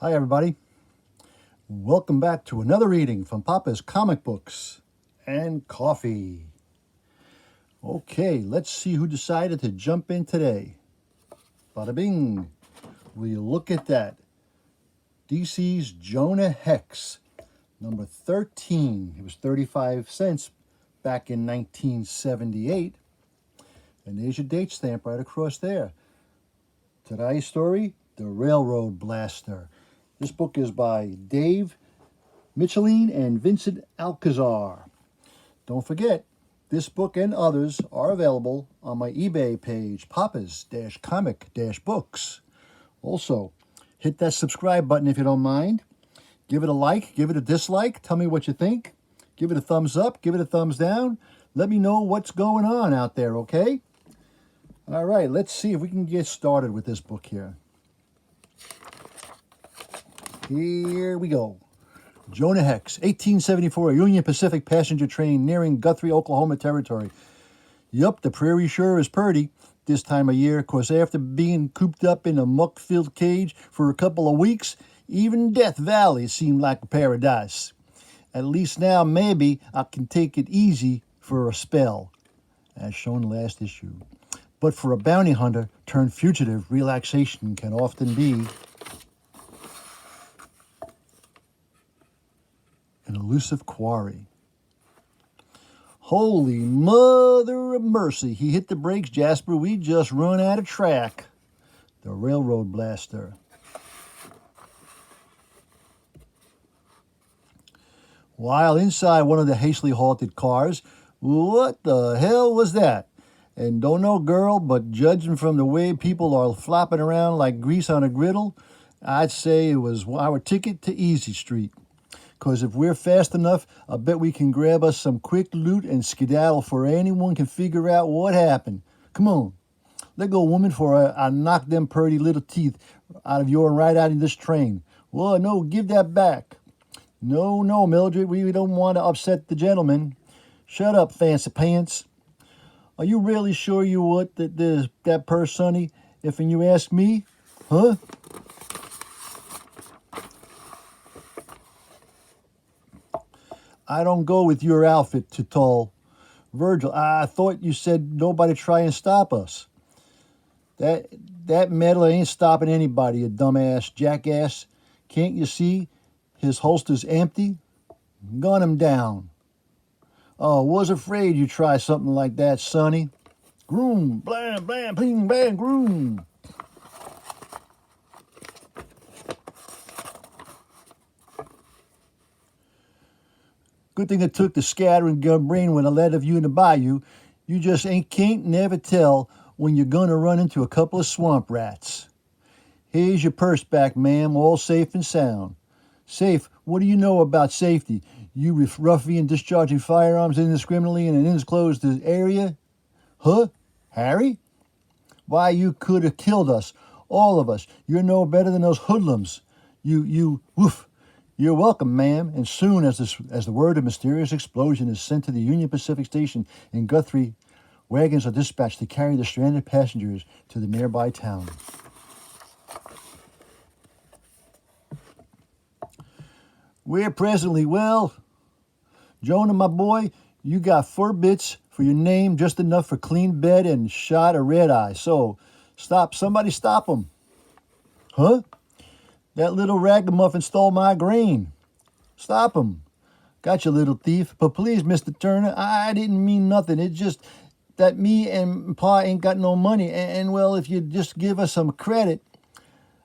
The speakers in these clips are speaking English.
Hi, everybody. Welcome back to another reading from Papa's Comic Books and Coffee. Okay, let's see who decided to jump in today. Bada bing. Will you look at that? DC's Jonah Hex, number 13. It was 35 cents back in 1978. And there's your date stamp right across there. Today's story, The Railroad Blaster. This book is by Dave Michelin and Vincent Alcazar. Don't forget, this book and others are available on my eBay page, Papa's-Comic-Books. Also, hit that subscribe button if you don't mind. Give it a like, give it a dislike. Tell me what you think. Give it a thumbs up, give it a thumbs down. Let me know what's going on out there, okay? All right, let's see if we can get started with this book here. Here we go. Jonah Hex, 1874, Union Pacific passenger train nearing Guthrie, Oklahoma territory. Yup, the prairie sure is purty this time of year, 'cause after being cooped up in a muck-filled cage for a couple of weeks, even Death Valley seemed like a paradise. At least now maybe I can take it easy for a spell, as shown last issue. But for a bounty hunter turned fugitive, relaxation can often be an elusive quarry. Holy mother of mercy. He hit the brakes, Jasper. We just run out of track. The Railroad Blaster. While inside one of the hastily halted cars, what the hell was that? And don't know, girl, but judging from the way people are flopping around like grease on a griddle, I'd say it was our ticket to Easy Street. 'Cause if we're fast enough, I bet we can grab us some quick loot and skedaddle before anyone can figure out what happened. Come on. Let go, woman, for I knock them purty little teeth out of your right out of this train. Well, no, give that back. No, Mildred, we don't want to upset the gentleman. Shut up, fancy pants. Are you really sure you want that purse, sonny? If you ask me? Huh? I don't go with your outfit, too tall. Virgil, I thought you said nobody try and stop us. That meddler ain't stopping anybody, you dumbass jackass. Can't you see his holster's empty? Gun him down. Oh, was afraid you'd try something like that, sonny. Groom, blam, blam, ping, bang, groom. Good thing it took the scattering gun brain when I let of you in the bayou. You just can't never tell when you're gonna run into a couple of swamp rats. Here's your purse back, ma'am, all safe and sound. Safe? What do you know about safety? You ruffian discharging firearms indiscriminately in an enclosed area? Huh? Harry? Why, you could have killed us, all of us. You're no better than those hoodlums. Woof. You're welcome, ma'am. And soon as the word of mysterious explosion is sent to the Union Pacific Station in Guthrie, wagons are dispatched to carry the stranded passengers to the nearby town. Where presently, well, Jonah, my boy, you got 4 bits for your name, just enough for clean bed and shot a red eye. So, somebody stop him. Huh? That little ragamuffin stole my grain. Stop him. Got you, little thief. But please, Mr. Turner, I didn't mean nothing. It's just that me and Pa ain't got no money. And well, if you just give us some credit.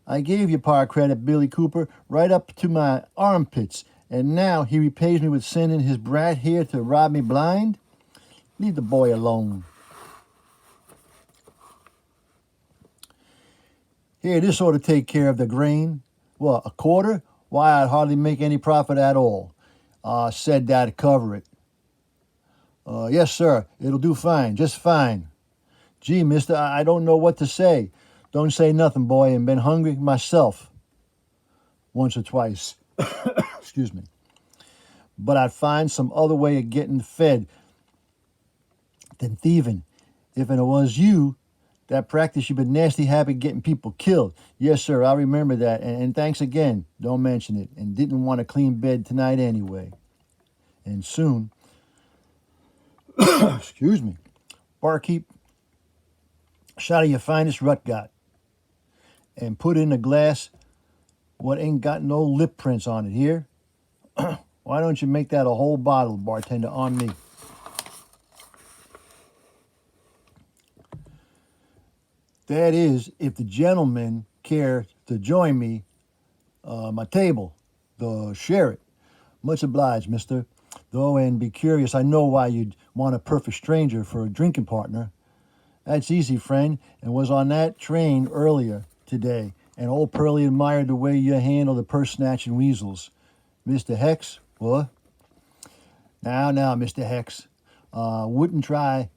I gave you Pa credit, Billy Cooper, right up to my armpits. And now he repays me with sending his brat here to rob me blind? Leave the boy alone. Here, this ought to take care of the grain. What, a quarter? Why, I'd hardly make any profit at all. Said that'd cover it. Yes, sir, it'll do fine, just fine. Gee, mister, I don't know what to say. Don't say nothing, boy, and been hungry myself. Once or twice. Excuse me. But I'd find some other way of getting fed than thieving. If it was you That practice you've been nasty habit getting people killed. Yes, sir, I remember that. And thanks again. Don't mention it. And didn't want a clean bed tonight anyway. And soon, excuse me, barkeep, shot of your finest rutgut and put in a glass what ain't got no lip prints on it here. Why don't you make that a whole bottle, bartender, on me? That is, if the gentlemen care to join me, my table, to share it. Much obliged, mister. Though, and be curious, I know why you'd want a perfect stranger for a drinking partner. That's easy, friend, and was on that train earlier today, and old Pearlie admired the way you handle the purse-snatching weasels. Mr. Hex, what? Now, Mr. Hex, wouldn't try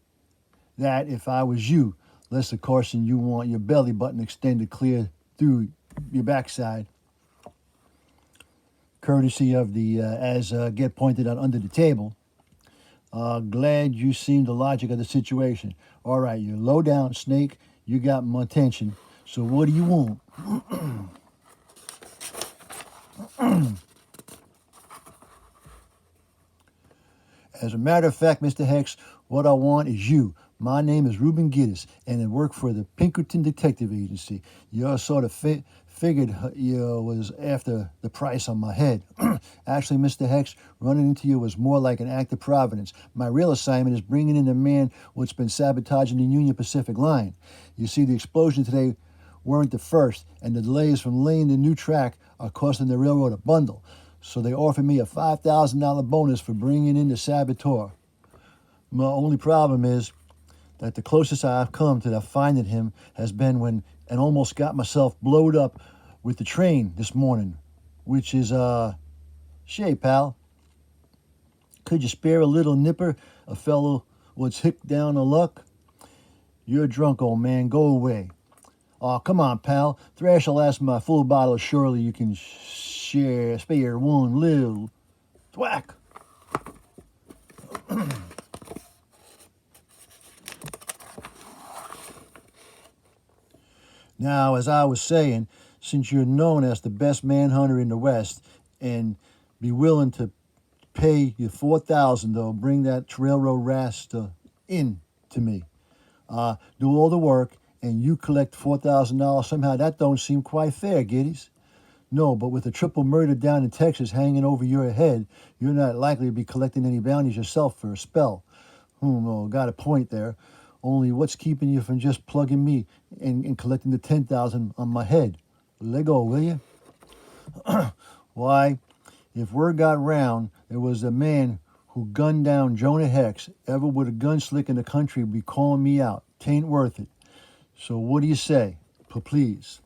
that if I was you, lest, of course, you want your belly button extended clear through your backside. Courtesy of the, as get pointed out under the table. Glad you seen the logic of the situation. All right, you low down snake, you got my attention. So what do you want? As a matter of fact, Mr. Hex, what I want is you. My name is Reuben Giddis, and I work for the Pinkerton Detective Agency. You sort of figured you was after the price on my head. Actually, Mr. Hex, running into you was more like an act of providence. My real assignment is bringing in the man what's been sabotaging the Union Pacific line. You see, the explosion today weren't the first, and the delays from laying the new track are costing the railroad a bundle. So they offered me a $5,000 bonus for bringing in the saboteur. My only problem is that the closest I've come to finding him has been when and almost got myself blowed up with the train this morning, which is, shay, pal. Could you spare a little nipper, a fellow what's hicked down on luck? You're drunk, old man. Go away. Oh, come on, pal. Thrash will last my full bottle. Surely you can spare one little thwack. Now, as I was saying, since you're known as the best manhunter in the West and be willing to pay you $4,000, though, bring that railroad rasta in to me. Do all the work, and you collect $4,000. Somehow that don't seem quite fair, Giddies. No, but with a triple murder down in Texas hanging over your head, you're not likely to be collecting any bounties yourself for a spell. Well, got a point there. Only what's keeping you from just plugging me and collecting the $10,000 on my head? Let go, will you? Why, if word got round there was a man who gunned down Jonah Hex, ever with a gun slick in the country would be calling me out. Tain't worth it. So what do you say? Please.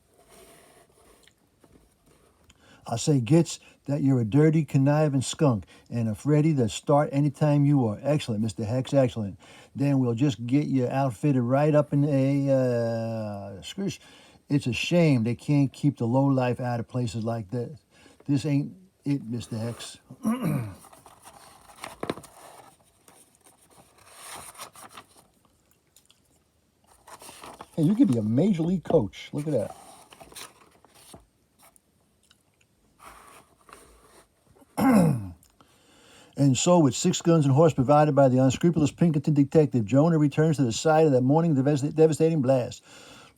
I say, Gitz, that you're a dirty, conniving skunk, and if ready to start anytime you are. Excellent, Mr. Hex, excellent. Then we'll just get you outfitted right up in a screech. It's a shame they can't keep the lowlife out of places like this. This ain't it, Mr. Hex. Hey, you could be a major league coach. Look at that. And so, with 6 guns and horse provided by the unscrupulous Pinkerton detective, Jonah returns to the site of that morning devastating blast.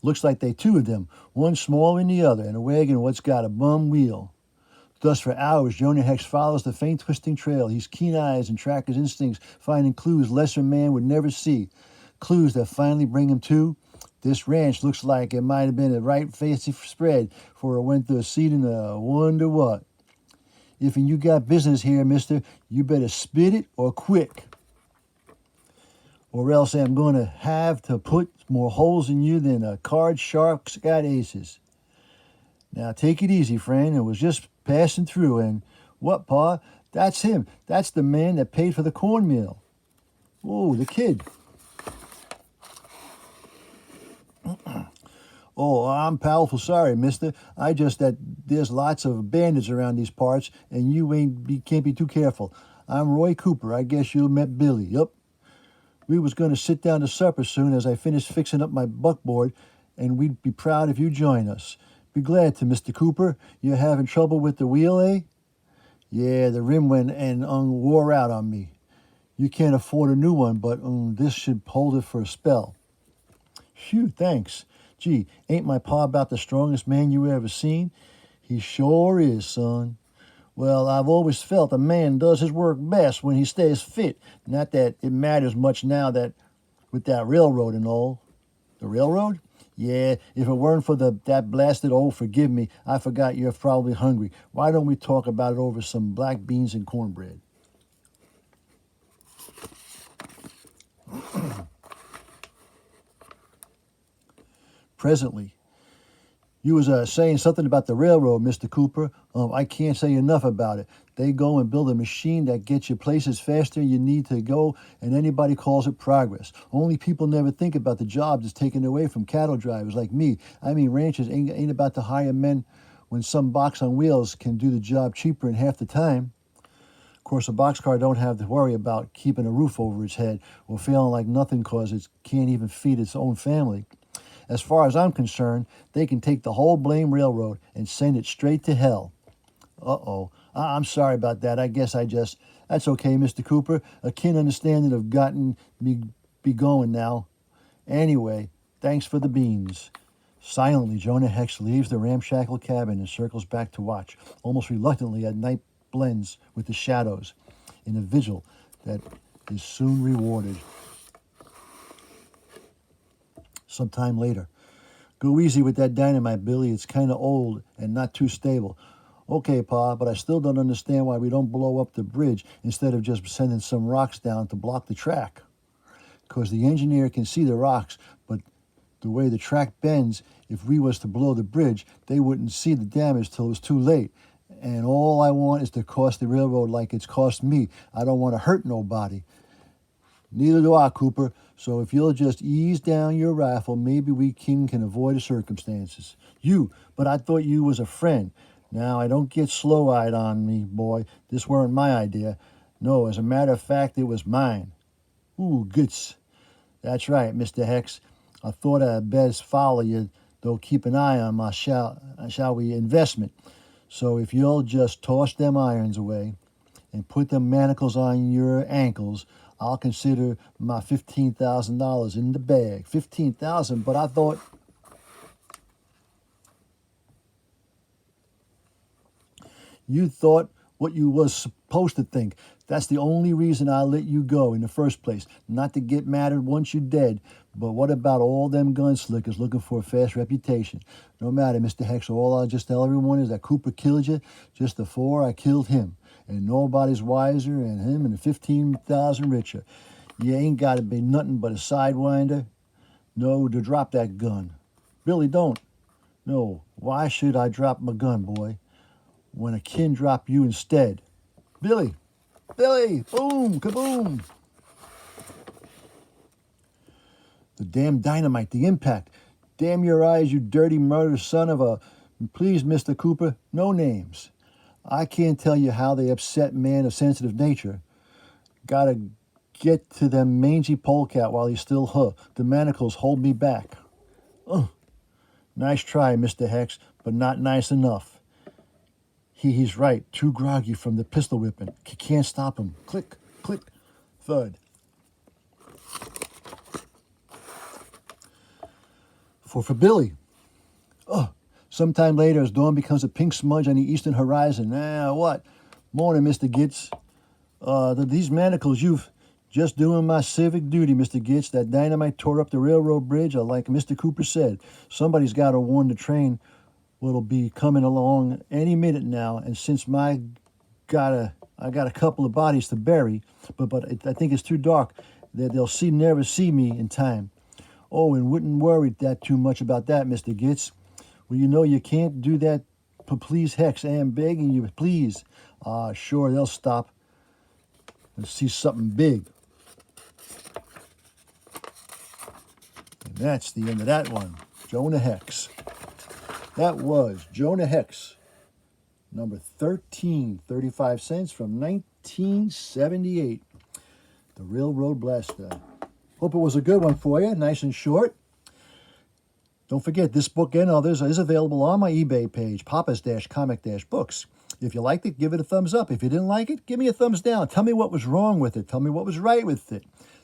Looks like they 2 of them, one smaller than the other, and a wagon what's got a bum wheel. Thus, for hours, Jonah Hex follows the faint twisting trail, his keen eyes and tracker's instincts finding clues lesser man would never see. Clues that finally bring him to this ranch. Looks like it might have been a right fancy spread for it went through a seat in a wonder what. If you got business here, mister, you better spit it or quick. Or else I'm going to have to put more holes in you than a card shark's got aces. Now take it easy, friend. It was just passing through, and what, Pa? That's him. That's the man that paid for the cornmeal. Oh, the kid. Oh, I'm powerful sorry, mister. I just that there's lots of bandits around these parts, and you can't be too careful. I'm Roy Cooper. I guess you met Billy. Yup. We was going to sit down to supper soon as I finished fixing up my buckboard, and we'd be proud if you join us. Be glad to, Mr. Cooper. You having trouble with the wheel, eh? Yeah, the rim went and wore out on me. You can't afford a new one, but this should hold it for a spell. Phew, thanks. Gee, ain't my pa about the strongest man you ever seen? He sure is, son. Well, I've always felt a man does his work best when he stays fit. Not that it matters much now that with that railroad and all. The railroad? Yeah, if it weren't for that blasted forgive me, I forgot you're probably hungry. Why don't we talk about it over some black beans and cornbread? Presently, you was saying something about the railroad, Mr. Cooper. I can't say enough about it. They go and build a machine that gets you places faster you need to go, and anybody calls it progress. Only people never think about the jobs it's taken away from cattle drivers like me. I mean, ranchers ain't about to hire men when some box on wheels can do the job cheaper in half the time. Of course, a boxcar don't have to worry about keeping a roof over its head or feeling like nothing because it can't even feed its own family. As far as I'm concerned, they can take the whole blame railroad and send it straight to hell. Uh-oh. I'm sorry about that. I guess that's okay, Mr. Cooper. A keen understanding have gotten me be going now. Anyway, thanks for the beans. Silently, Jonah Hex leaves the ramshackle cabin and circles back to watch. Almost reluctantly, at night blends with the shadows in a vigil that is soon rewarded. Sometime later. Go easy with that dynamite, Billy. It's kind of old and not too stable. Okay, Pa, but I still don't understand why we don't blow up the bridge instead of just sending some rocks down to block the track. Because the engineer can see the rocks, but the way the track bends, if we was to blow the bridge, they wouldn't see the damage till it was too late. And all I want is to cost the railroad like it's cost me. I don't want to hurt nobody. Neither do I, Cooper. So if you'll just ease down your rifle, maybe we can avoid the circumstances. But I thought you was a friend. Now, I don't get slow-eyed on me, boy. This weren't my idea. No, as a matter of fact, it was mine. Ooh, goods. That's right, Mr. Hex. I thought I'd best follow you, though keep an eye on my, shall we, investment. So if you'll just toss them irons away and put them manacles on your ankles, I'll consider my $15,000 in the bag. $15,000, but I thought... You thought what you was supposed to think. That's the only reason I let you go in the first place. Not to get mad at once you're dead. But what about all them gunslickers looking for a fast reputation? No matter, Mr. Hex, all I'll just tell everyone is that Cooper killed you just before I killed him. And nobody's wiser and him and 15,000 richer. You ain't got to be nothing but a sidewinder. No, to drop that gun. Billy, don't. No, why should I drop my gun, boy? When a kin drop you instead. Billy! Billy! Boom! Kaboom! The damn dynamite, the impact. Damn your eyes, you dirty murder son of a... Please, Mr. Cooper, no names. I can't tell you how they upset man of sensitive nature. Gotta get to them mangy polecat while he's still The manacles hold me back. Nice try, Mr. Hex, but not nice enough. He's right. Too groggy from the pistol whipping. Can't stop him. Click, click, thud. For Billy. Sometime later, as dawn becomes a pink smudge on the eastern horizon. What? Morning, Mr. Gitz. These manacles, you've just doing my civic duty, Mr. Gitz. That dynamite tore up the railroad bridge, like Mr. Cooper said. Somebody's got to warn the train what'll be coming along any minute now, and since I got a couple of bodies to bury, but I think it's too dark that they'll never see me in time. Oh, and wouldn't worry that too much about that, Mr. Gitz. Well, you know you can't do that. Please, Hex, I am begging you, please. Sure, they'll stop and see something big. And that's the end of that one. Jonah Hex. That was Jonah Hex, number 13, 35 cents from 1978. The Railroad Blaster. Hope it was a good one for you, nice and short. Don't forget, this book and others is available on my eBay page, Papa's-Comic-Books. If you liked it, give it a thumbs up. If you didn't like it, give me a thumbs down. Tell me what was wrong with it. Tell me what was right with it.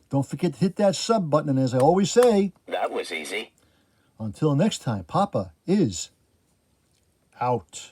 Don't forget to hit that sub button, and as I always say, That was easy. until next time, Papa is out.